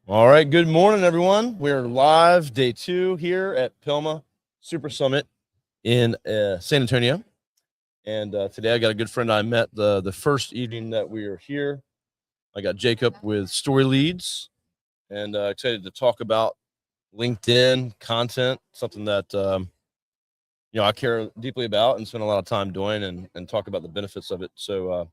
All right. Good morning, everyone. We're live day 2 here at PILMMA Super Summit in San Antonio. And today I got a good friend I met the first evening that we were here. I got Jacob with Story Leads, and excited to talk about LinkedIn content, something that I care deeply about and spend a lot of time doing, and talk about the benefits of it. So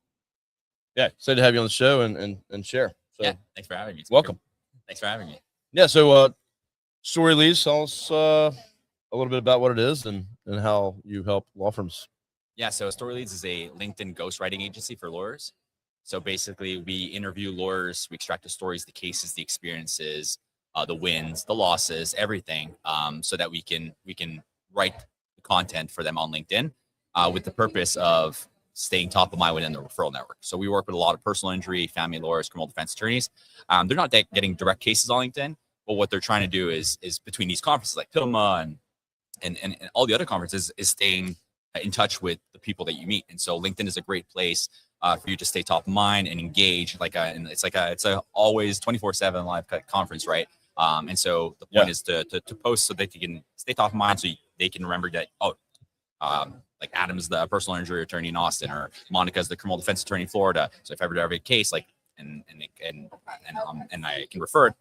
excited to have you on the show and share. So yeah, thanks for having me. Welcome. Thanks for having me. Yeah, so Story Leads, tell us a little bit about what it is and how you help law firms. Yeah, so Story Leads is a LinkedIn ghostwriting agency for lawyers. So basically, we interview lawyers, we extract the stories, the cases, the experiences, the wins, the losses, everything, so that we can write the content for them on LinkedIn, with the purpose of staying top of mind within the referral network. So we work with a lot of personal injury, family lawyers, criminal defense attorneys. They're not getting direct cases on LinkedIn, but what they're trying to do is between these conferences like PILMMA and all the other conferences is staying in touch with the people that you meet. And so LinkedIn is a great place for you to stay top of mind and engage. And it's a always 24/7 live conference, right? And so the point is to post so that you can stay top of mind, so they can remember that, like Adam's the personal injury attorney in Austin, or Monica's the criminal defense attorney in Florida. So if ever I have a case, like and I can refer it,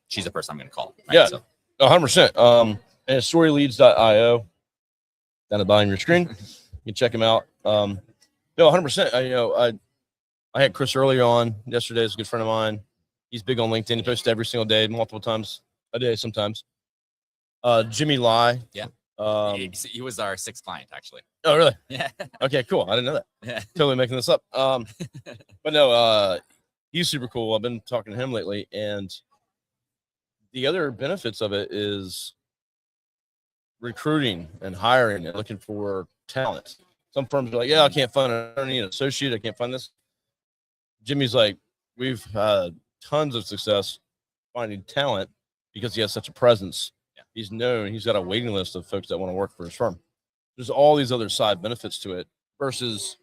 she's the person I'm going to call. Right? Yeah, so 100%. And it's storyleads.io down at the bottom of your screen. You can check him out. No, 100%. I had Chris earlier on yesterday. He's a good friend of mine. He's big on LinkedIn. He posts every single day, multiple times a day sometimes. Jimmy Lai. Yeah. He was our 6th client, actually. Oh, really? Yeah. Okay, cool. I didn't know that. Yeah. Totally making this up. But no, he's super cool. I've been talking to him lately, and the other benefits of it is recruiting and hiring and looking for talent. Some firms are like, I can't find an attorney, an associate. I can't find this. Jimmy's like, we've had tons of success finding talent because he has such a presence. Yeah. He's known. He's got a waiting list of folks that want to work for his firm. There's all these other side benefits to it versus,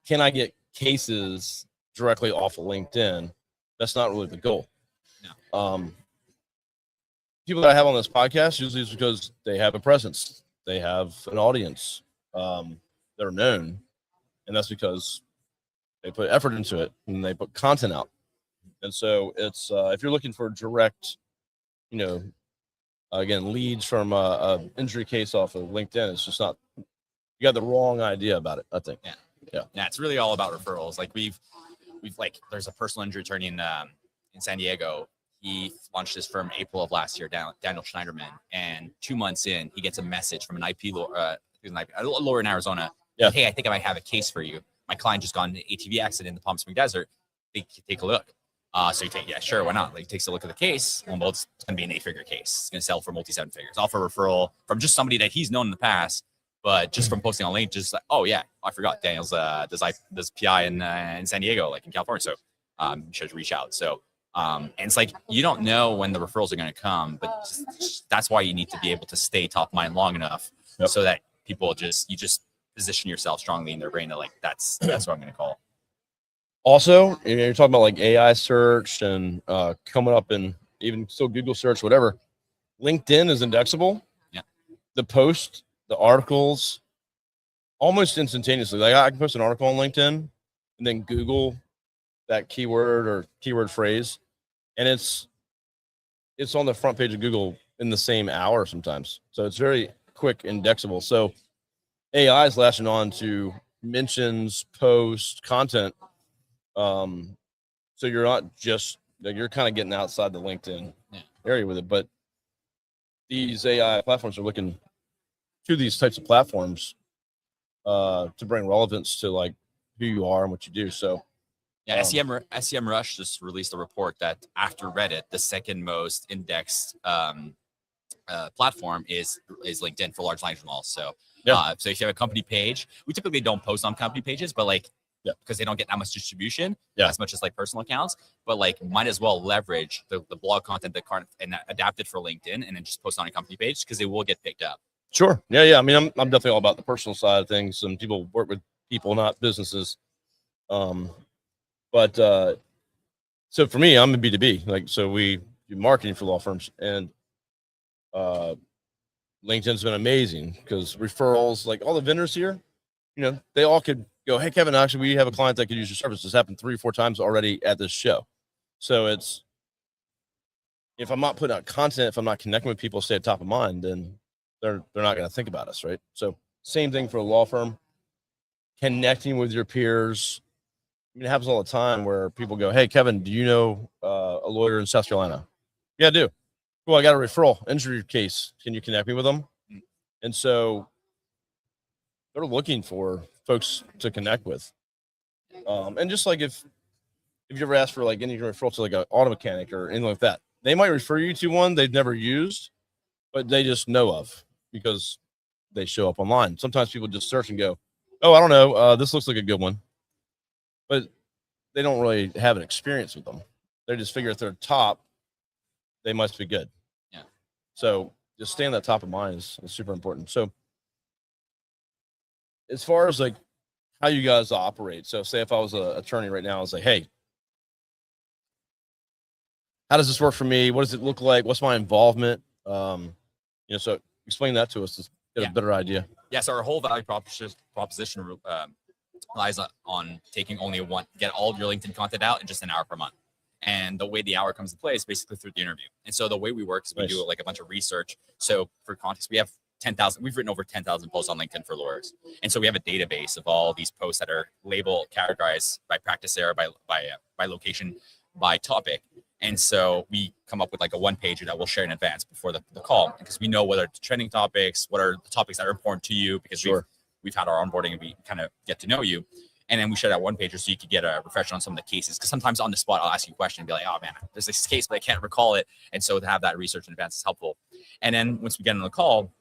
can I get cases directly off of LinkedIn? That's not really the goal. No. People that I have on this podcast usually is because they have a presence, they have an audience, they're known, and that's because they put effort into it and they put content out. And so it's if you're looking for direct, again, leads from a injury case off of LinkedIn, it's just not. You got the wrong idea about it, I think. Yeah. It's really all about referrals. Like we've like, there's a personal injury attorney in San Diego. He launched his firm April of last year, Daniel Schneiderman, and 2 months in, he gets a message from an IP lawyer, a lawyer in Arizona. Yeah. Hey, I think I might have a case for you. My client just got in an ATV accident in the Palm Springs Desert. Take a look. So you take, sure, why not? Like, takes a look at the case. Well, it's going to be an 8-figure case. It's going to sell for multi-7 figures. Offer referral from just somebody that he's known in the past, but just from posting on LinkedIn, just like, I forgot Daniel's does PI in San Diego, like in California. So you should reach out. So. And it's like, you don't know when the referrals are going to come, but that's why you need to be able to stay top of mind long enough so that people you just position yourself strongly in their brain that, like, that's what I'm going to call. Also, you're talking about like AI search and coming up in even still Google search, whatever. LinkedIn is indexable. Yeah. The post, the articles, almost instantaneously. Like, I can post an article on LinkedIn and then Google that keyword or keyword phrase, and it's on the front page of Google in the same hour sometimes. So it's very quick, indexable. So AI is latching on to mentions, posts, content. So you're not just, you're kind of getting outside the LinkedIn area with it, but these AI platforms are looking to these types of platforms to bring relevance to like who you are and what you do. So yeah, SEM Rush just released a report that after Reddit, the second most indexed platform is LinkedIn for large language models. So so if you have a company page, we typically don't post on company pages, but because they don't get that much distribution as much as like personal accounts, but like might as well leverage the blog content and adapt it for LinkedIn and then just post on a company page because they will get picked up. Sure. Yeah. I mean, I'm definitely all about the personal side of things. Some people work with people, not businesses. But so for me, I'm a B2B. Like, so we do marketing for law firms, and LinkedIn's been amazing because referrals, like all the vendors here, they all could go, hey, Kevin, actually, we have a client that could use your service. This happened 3 or 4 times already at this show. So it's, if I'm not putting out content, if I'm not connecting with people, stay at top of mind, then they're not going to think about us, right? So same thing for a law firm, connecting with your peers. I mean, it happens all the time where people go, hey, Kevin, do you know a lawyer in South Carolina? Yeah, I do. Cool, I got a referral injury case. Can you connect me with them? And so they're looking for folks to connect with. And just like if you ever ask for like any referral to like an auto mechanic or anything like that, they might refer you to one they've never used, but they just know of because they show up online. Sometimes people just search and go, oh, I don't know, this looks like a good one. But they don't really have an experience with them. They just figure if they're top, they must be good. Yeah. So just staying at top of mind is super important. So as far as like how you guys operate, so say if I was an attorney right now, I was like, hey, how does this work for me? What does it look like? What's my involvement? So explain that to us to get a better idea. Yeah. So our whole value proposition lies on taking only get all of your LinkedIn content out in just an hour per month. And the way the hour comes to play is basically through the interview. And so the way we work is we do like a bunch of research. So for context, we have 10,000. We've written over 10,000 posts on LinkedIn for lawyers. And so we have a database of all these posts that are labeled, categorized by practice area, by location, by topic. And so we come up with like a one pager that we'll share in advance before the call, because we know whether it's trending topics, what are the topics that are important to you, because we've had our onboarding and we kind of get to know you. And then we share that one pager so you could get a refresher on some of the cases. Because sometimes on the spot, I'll ask you a question and be like, oh man, there's this case, but I can't recall it. And so to have that research in advance is helpful. And then once we get on the call,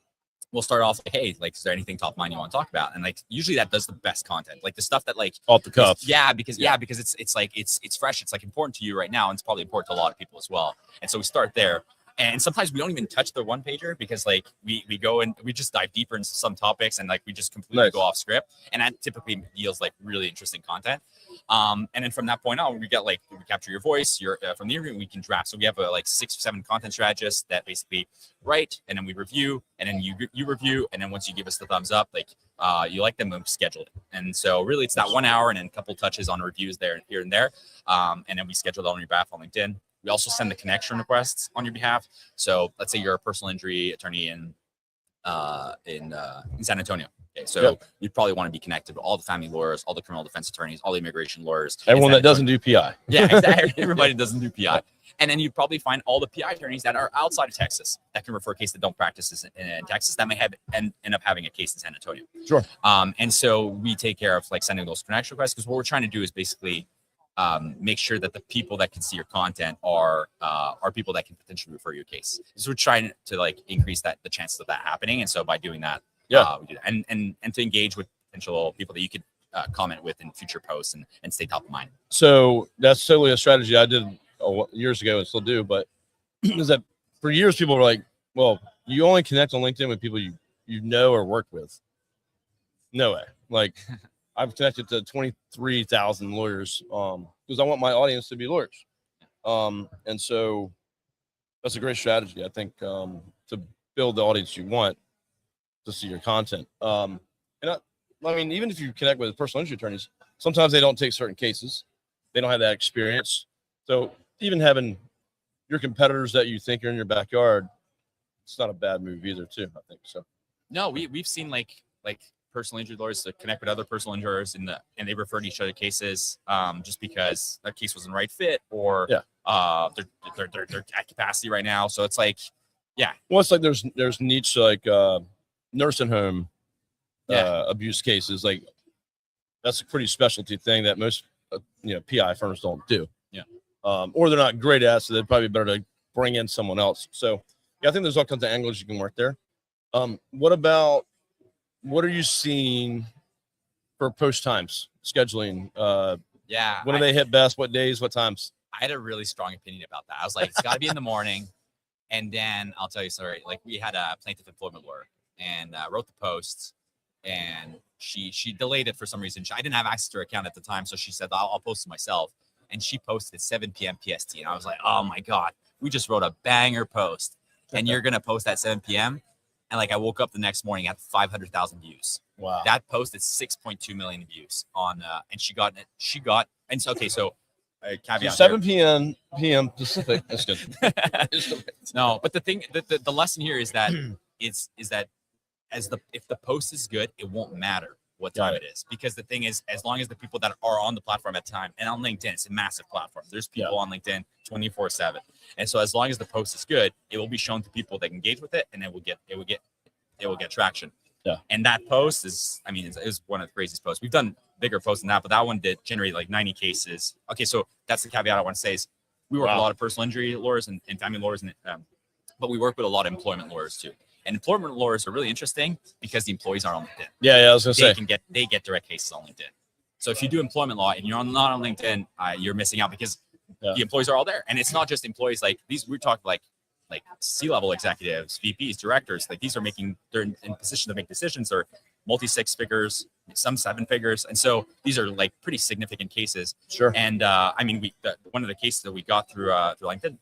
we'll start off like, hey, like, is there anything top of mind you want to talk about? And like, usually that does the best content, like the stuff that like off the cuff. Because it's like, it's fresh. It's like important to you right now. And it's probably important to a lot of people as well. And so we start there. And sometimes we don't even touch the one pager because like we go and we just dive deeper into some topics and like we just completely go off script, and that typically yields like really interesting content. And then from that point on, we capture your voice, from the interview, we can draft. So we have like 6 or 7 content strategists that basically write, and then we review, and then you review, and then once you give us the thumbs up, like you like them, we've scheduled it. And so really it's that 1 hour and then a couple touches on reviews here and there, and then we schedule that on your behalf on LinkedIn. We also send the connection requests on your behalf. So let's say you're a personal injury attorney in San Antonio. Okay, so you probably want to be connected with all the family lawyers, all the criminal defense attorneys, all the immigration lawyers. Everyone that doesn't do PI. Yeah, exactly. Everybody doesn't do PI. And then you probably find all the PI attorneys that are outside of Texas that can refer cases that don't practice in Texas that may end up having a case in San Antonio. Sure. And so we take care of like sending those connection requests, because what we're trying to do is basically make sure that the people that can see your content are people that can potentially refer your case. So we're trying to like increase the chances of that happening. And so by doing that, we do that. And to engage with potential people that you could comment with in future posts and stay top of mind. So that's totally a strategy I did years ago and still do, but is that for years people were like, well, you only connect on LinkedIn with people you know or work with. No way. Like I've connected to 23,000 lawyers because I want my audience to be lawyers. And so that's a great strategy, I think, to build the audience you want to see your content. And I mean, even if you connect with personal injury attorneys, sometimes they don't take certain cases. They don't have that experience. So even having your competitors that you think are in your backyard, it's not a bad move either, too, I think. So no, we've seen like personal injury lawyers to connect with other personal injurers and they referred each other cases just because their case wasn't the right fit, or they're at capacity right now. So it's like, well, it's like there's niche like nursing home abuse cases. Like that's a pretty specialty thing that most PI firms don't do. Or they're not great at, so they'd probably be better to bring in someone else. So I think there's all kinds of angles you can work there. What are you seeing for post times scheduling? When do they hit best? What days? What times? I had a really strong opinion about that. I was like, it's got to be in the morning. And then I'll tell you, sorry, like we had a plaintiff employment lawyer and wrote the post, and she delayed it for some reason. I didn't have access to her account at the time, so she said, I'll post it myself. And she posted at 7 p.m. PST. And I was like, oh my God, we just wrote a banger post, and you're gonna post at 7 p.m. And like I woke up the next morning at 500,000 views. Wow. That post is 6.2 million views on, and she got, and so, okay, so caveat 7 p.m. Pacific. That's good. No, but the thing, the lesson here is that is that if the post is good, it won't matter what time it is, because the thing is, as long as the people that are on the platform at the time, and on LinkedIn, it's a massive platform. There's people on LinkedIn 24/7, and so as long as the post is good, it will be shown to people that engage with it, and it will get traction. Yeah. And that post is, I mean, it's one of the craziest posts. We've done bigger posts than that, but that one did generate like 90 cases. Okay, so that's the caveat I want to say is we work with a lot of personal injury lawyers and family lawyers, and but we work with a lot of employment lawyers too. And employment lawyers are really interesting because the employees are on LinkedIn. Yeah, I was gonna say They get direct cases on LinkedIn. So if you do employment law and you're not on LinkedIn, you're missing out because the employees are all there. And it's not just employees like these. We're talking like C-level executives, VPs, directors. Like they're in position to make decisions. They're multi 6 figures, some 7 figures, and so these are like pretty significant cases. Sure. And I mean, one of the cases that we got through LinkedIn,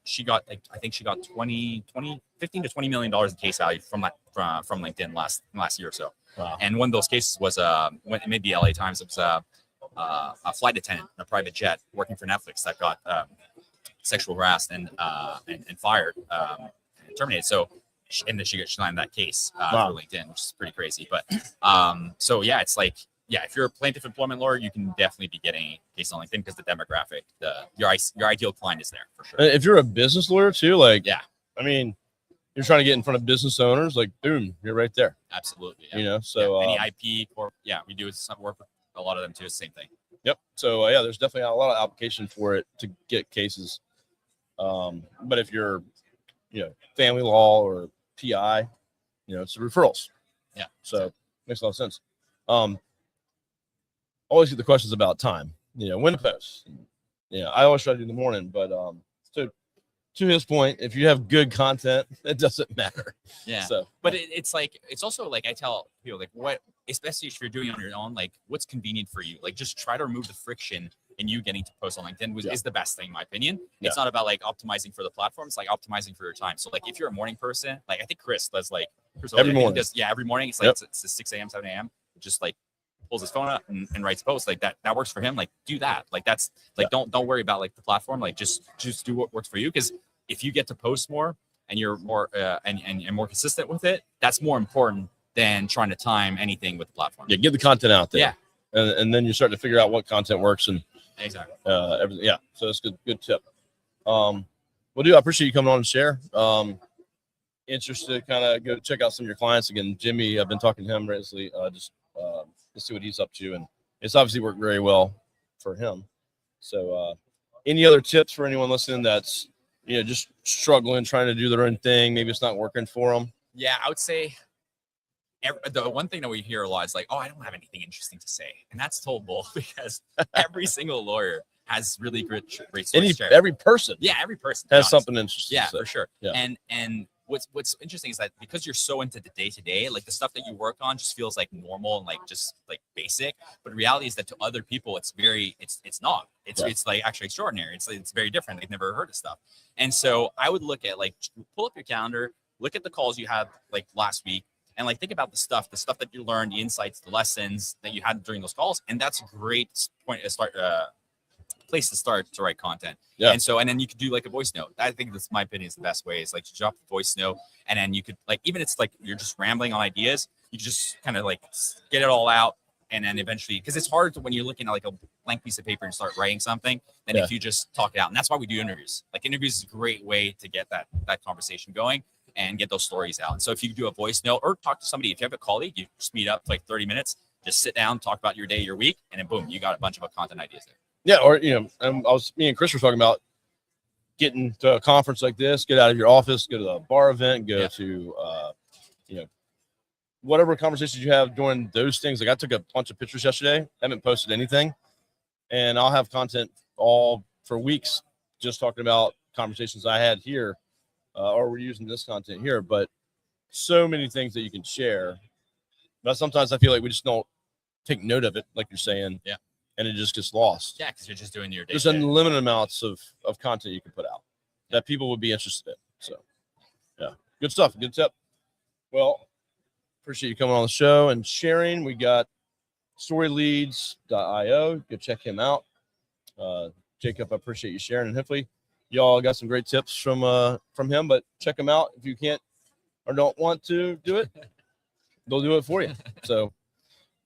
she got like, I think she got 15 to $20 million in case value from LinkedIn last year or so. Wow. And one of those cases was when it made the LA Times. It was a flight attendant in a private jet working for Netflix that got sexual harassed and fired, and terminated. So, and then she landed that case through LinkedIn, which is pretty crazy. But so yeah, it's like, yeah, if you're a plaintiff employment lawyer, you can definitely be getting cases on LinkedIn because the demographic, your ideal client is there for sure. If you're a business lawyer too, like, yeah, I mean, you're trying to get in front of business owners, like, boom, you're right there. Absolutely. Yeah. You know, so any IP corp, we do some work with a lot of them too. Same thing. Yep. So there's definitely a lot of application for it to get cases. But if you're, family law or PI, it's the referrals. Yeah. So makes a lot of sense. Always get the questions about time, when to post. I always try to do in the morning, but so to his point, if you have good content, it doesn't matter. Yeah. So, but it's also like I tell people, like, what, especially if you're doing it on your own, like what's convenient for you, like just try to remove the friction in you getting to post on LinkedIn is the best thing in my opinion. Yeah. It's not about like optimizing for the platform. It's like optimizing for your time. So like if you're a morning person, like I think Chris does like every morning. Every morning. It's like it's 6 a.m., 7 a.m. Just like pulls his phone up and writes posts like that. That works for him. Like do that. Like that's like don't worry about like the platform. Like just do what works for you. Because if you get to post more and you're more and more consistent with it, that's more important than trying to time anything with the platform. Yeah, get the content out there. Yeah. And then you start to figure out what content works and exactly everything. Yeah. So that's good tip. Well, dude, I appreciate you coming on and share. Interested to kind of go check out some of your clients again. Jimmy, I've been talking to him recently, just to see what he's up to, and it's obviously worked very well for him. So any other tips for anyone listening that's just struggling, trying to do their own thing, maybe it's not working for them? Yeah, I would say the one thing that we hear a lot is like, oh, I don't have anything interesting to say, and that's total bull because every single lawyer has really great stories to share. Every person has something interesting. Yeah, for sure. Yeah. And what's interesting is that because you're so into the day-to-day, like the stuff that you work on just feels like normal and like just like basic, but the reality is that to other people it's not. It's like actually extraordinary. It's very different. They've never heard of stuff. And so I would look at like, pull up your calendar, look at the calls you had like last week, and like think about the stuff that you learned, the insights, the lessons that you had during those calls, and that's a great place to start to write content. Yeah. And then you could do like a voice note. I think that's, my opinion, is the best way, is like to drop a voice note, and then you could like, even it's like you're just rambling on ideas, you just kind of like get it all out, and then eventually, because it's hard when you're looking at like a blank piece of paper and start writing something, and if you just talk it out. And that's why we do interviews. Like interviews is a great way to get that conversation going and get those stories out. And so if you do a voice note or talk to somebody, if you have a colleague, you just meet up for like 30 minutes, just sit down, talk about your day, your week, and then boom, you got a bunch of content ideas there. Yeah, or me and Chris were talking about getting to a conference like this, get out of your office, go to the bar event, go to whatever conversations you have doing those things. Like I took a bunch of pictures yesterday, haven't posted anything, and I'll have content all for weeks just talking about conversations I had here, or we're using this content here. But so many things that you can share, but sometimes I feel like we just don't take note of it, like you're saying. Yeah. And it just gets lost. Yeah, because you're just doing your day. There's unlimited amounts of content you can put out. that people would be interested in. So, yeah, good stuff. Good tip. Well, appreciate you coming on the show and sharing. We got storyleads.io. Go check him out. Jacob, I appreciate you sharing, and hopefully y'all got some great tips from him. But check him out if you can't or don't want to do it. They'll do it for you. So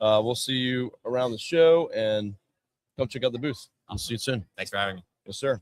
we'll see you around the show, and come check out the booth. I'll see you soon. Thanks for having me. Yes, sir.